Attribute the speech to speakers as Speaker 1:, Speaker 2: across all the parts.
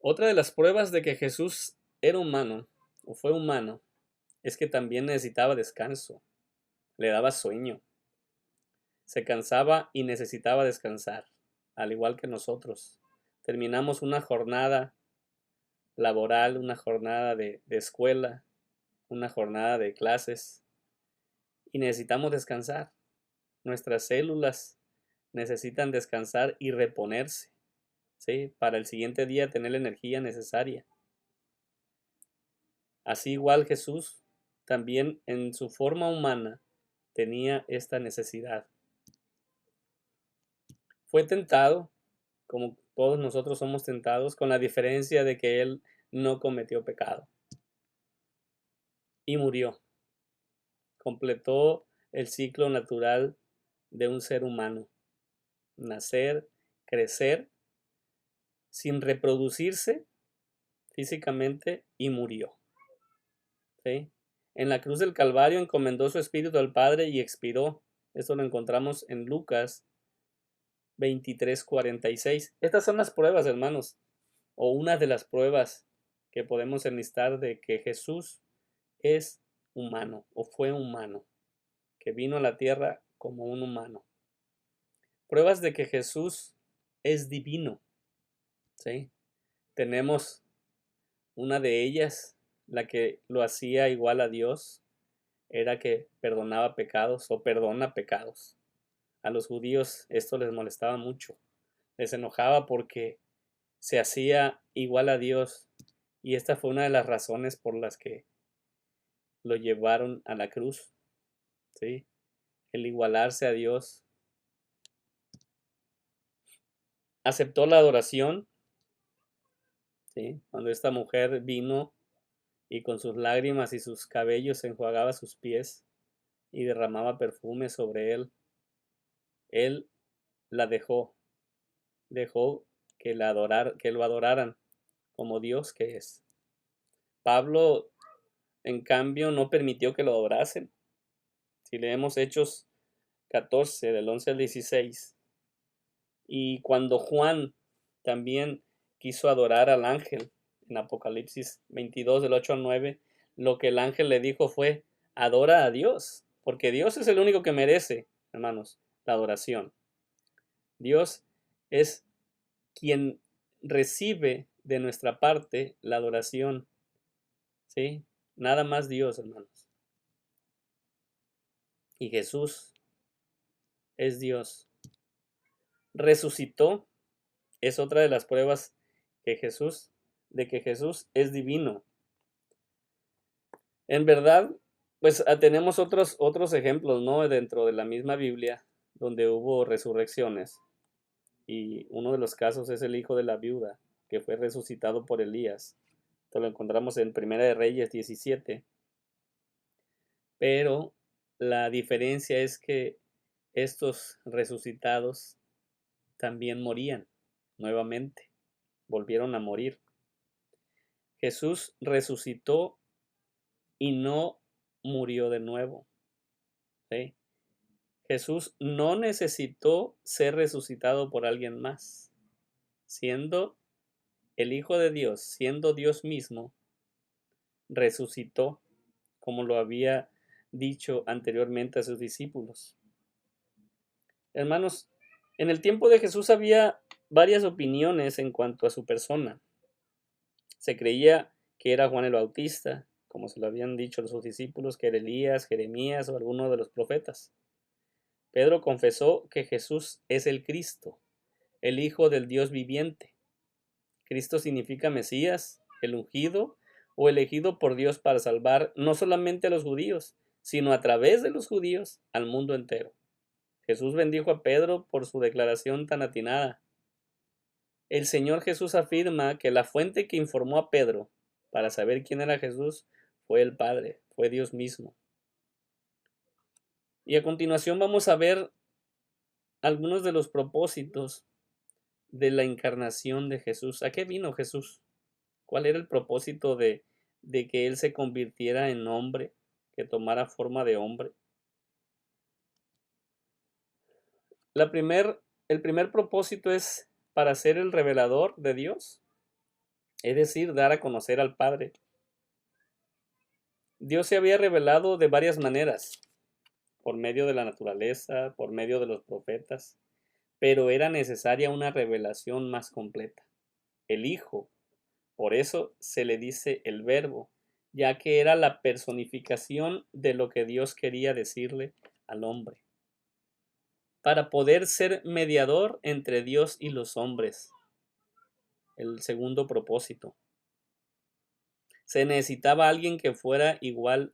Speaker 1: Otra de las pruebas de que Jesús era humano o fue humano es que también necesitaba descanso, le daba sueño, se cansaba y necesitaba descansar, al igual que nosotros. Terminamos una jornada laboral, una jornada de escuela, una jornada de clases y necesitamos descansar. Nuestras células necesitan descansar y reponerse, ¿sí? Para el siguiente día tener la energía necesaria. Así igual Jesús también en su forma humana tenía esta necesidad. Fue tentado, como todos nosotros somos tentados, con la diferencia de que él no cometió pecado y murió. Completó el ciclo natural de un ser humano: nacer, crecer, sin reproducirse físicamente, y murió. ¿Sí? En la cruz del Calvario encomendó su espíritu al Padre y expiró. Esto lo encontramos en Lucas 23:46. Estas son las pruebas, hermanos, o una de las pruebas que podemos enlistar de que Jesús es humano o fue humano, que vino a la tierra como un humano. Pruebas de que Jesús es divino, ¿sí? Tenemos una de ellas, la que lo hacía igual a Dios, era que perdonaba pecados o perdona pecados. A los judíos esto les molestaba mucho, les enojaba porque se hacía igual a Dios, y esta fue una de las razones por las que lo llevaron a la cruz, ¿sí? El igualarse a Dios. Aceptó la adoración, ¿sí? Cuando esta mujer vino y con sus lágrimas y sus cabellos enjuagaba sus pies y derramaba perfume sobre él la dejó que lo adoraran como Dios que es. Pablo, en cambio, no permitió que lo adorasen. Si leemos Hechos 14, del 11 al 16, y cuando Juan también quiso adorar al ángel, en Apocalipsis 22, del 8 al 9, lo que el ángel le dijo fue: adora a Dios, porque Dios es el único que merece, hermanos, la adoración. Dios es quien recibe de nuestra parte la adoración, ¿sí? Nada más Dios, hermanos. Y Jesús es Dios. Resucitó, es otra de las pruebas de que Jesús es divino. En verdad, pues tenemos otros ejemplos, ¿no? Dentro de la misma Biblia, donde hubo resurrecciones. Y uno de los casos es el hijo de la viuda, que fue resucitado por Elías. Esto lo encontramos en Primera de Reyes 17. Pero la diferencia es que estos resucitados también morían nuevamente, volvieron a morir. Jesús resucitó y no murió de nuevo, ¿sí? Jesús no necesitó ser resucitado por alguien más. Siendo el Hijo de Dios, siendo Dios mismo, resucitó, como lo había dicho anteriormente a sus discípulos. Hermanos, en el tiempo de Jesús había varias opiniones en cuanto a su persona. Se creía que era Juan el Bautista, como se lo habían dicho a sus discípulos, que era Elías, Jeremías o alguno de los profetas. Pedro confesó que Jesús es el Cristo, el Hijo del Dios viviente. Cristo significa Mesías, el ungido o elegido por Dios para salvar no solamente a los judíos, sino a través de los judíos al mundo entero. Jesús bendijo a Pedro por su declaración tan atinada. El Señor Jesús afirma que la fuente que informó a Pedro para saber quién era Jesús fue el Padre, fue Dios mismo. Y a continuación vamos a ver algunos de los propósitos de la encarnación de Jesús. ¿A qué vino Jesús? ¿Cuál era el propósito de que Él se convirtiera en hombre, que tomara forma de hombre? El primer propósito es para ser el revelador de Dios. es decir, dar a conocer al Padre. Dios se había revelado de varias maneras, por medio de la naturaleza, por medio de los profetas, pero era necesaria una revelación más completa. El Hijo, por eso se le dice el Verbo, ya que era la personificación de lo que Dios quería decirle al hombre, para poder ser mediador entre Dios y los hombres. El segundo propósito. Se necesitaba alguien que fuera igual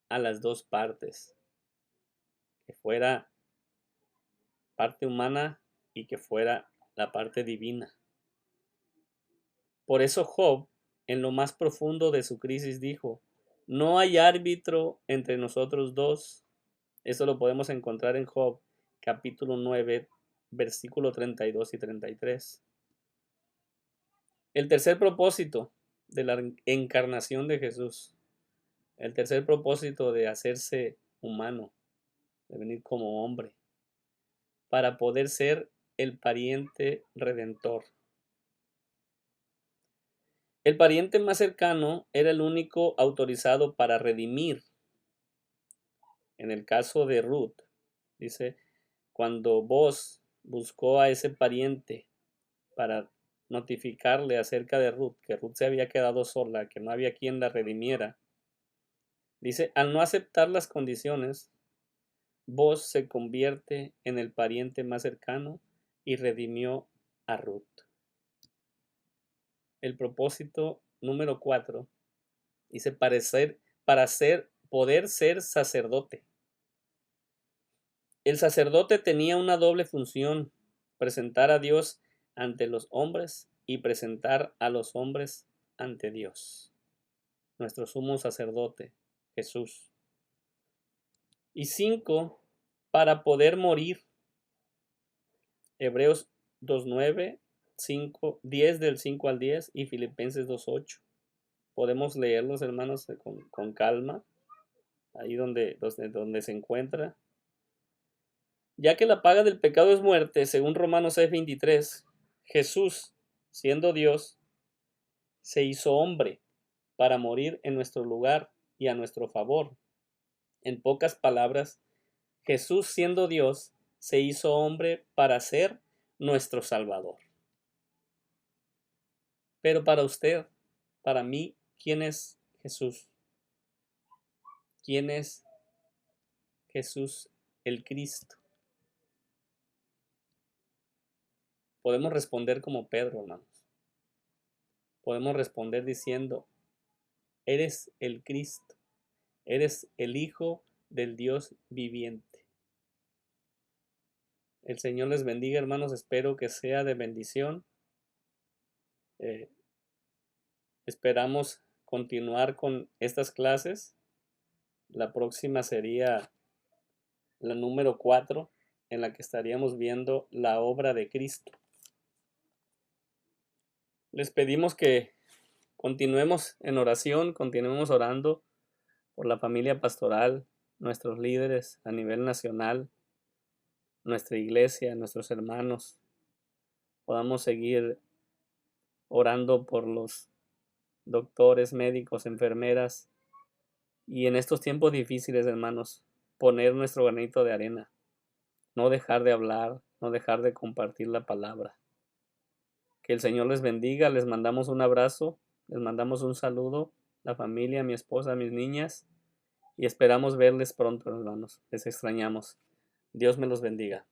Speaker 1: a las dos partes, que fuera parte humana y que fuera la parte divina. Por eso Job, en lo más profundo de su crisis, dijo, no hay árbitro entre nosotros dos. Eso lo podemos encontrar en Job, capítulo 9, versículo 32 y 33. El tercer propósito de la encarnación de Jesús, el tercer propósito de hacerse humano, de venir como hombre, para poder ser el pariente redentor. El pariente más cercano era el único autorizado para redimir. En el caso de Ruth, dice, cuando Boaz buscó a ese pariente para notificarle acerca de Ruth, que Ruth se había quedado sola, que no había quien la redimiera, dice, al no aceptar las condiciones, Boaz se convierte en el pariente más cercano y redimió a Ruth. El propósito número 4 dice poder ser sacerdote. El sacerdote tenía una doble función: presentar a Dios ante los hombres y presentar a los hombres ante Dios, nuestro sumo sacerdote, Jesús. Y 5, para poder morir. Hebreos 2:9, 10 del 5 al 10 y Filipenses 2:8. Podemos leerlos, hermanos, con calma, ahí donde se encuentra. Ya que la paga del pecado es muerte, según Romanos 6:23, Jesús, siendo Dios, se hizo hombre para morir en nuestro lugar y a nuestro favor. En pocas palabras, Jesús, siendo Dios, se hizo hombre para ser nuestro Salvador. Pero para usted, para mí, ¿quién es Jesús? ¿Quién es Jesús el Cristo? Podemos responder como Pedro, hermanos. Podemos responder diciendo, eres el Cristo, eres el Hijo del Dios viviente. El Señor les bendiga, hermanos, espero que sea de bendición. Esperamos continuar con estas clases. La próxima sería la número 4, en la que estaríamos viendo la obra de Cristo. Les pedimos que continuemos en oración, continuemos orando por la familia pastoral, nuestros líderes a nivel nacional, nuestra iglesia, nuestros hermanos. Podamos seguir orando por los doctores, médicos, enfermeras, y en estos tiempos difíciles, hermanos, poner nuestro granito de arena, no dejar de hablar, no dejar de compartir la palabra. Que el Señor les bendiga, les mandamos un abrazo, les mandamos un saludo, la familia, mi esposa, mis niñas, y esperamos verles pronto, hermanos. Les extrañamos. Dios me los bendiga.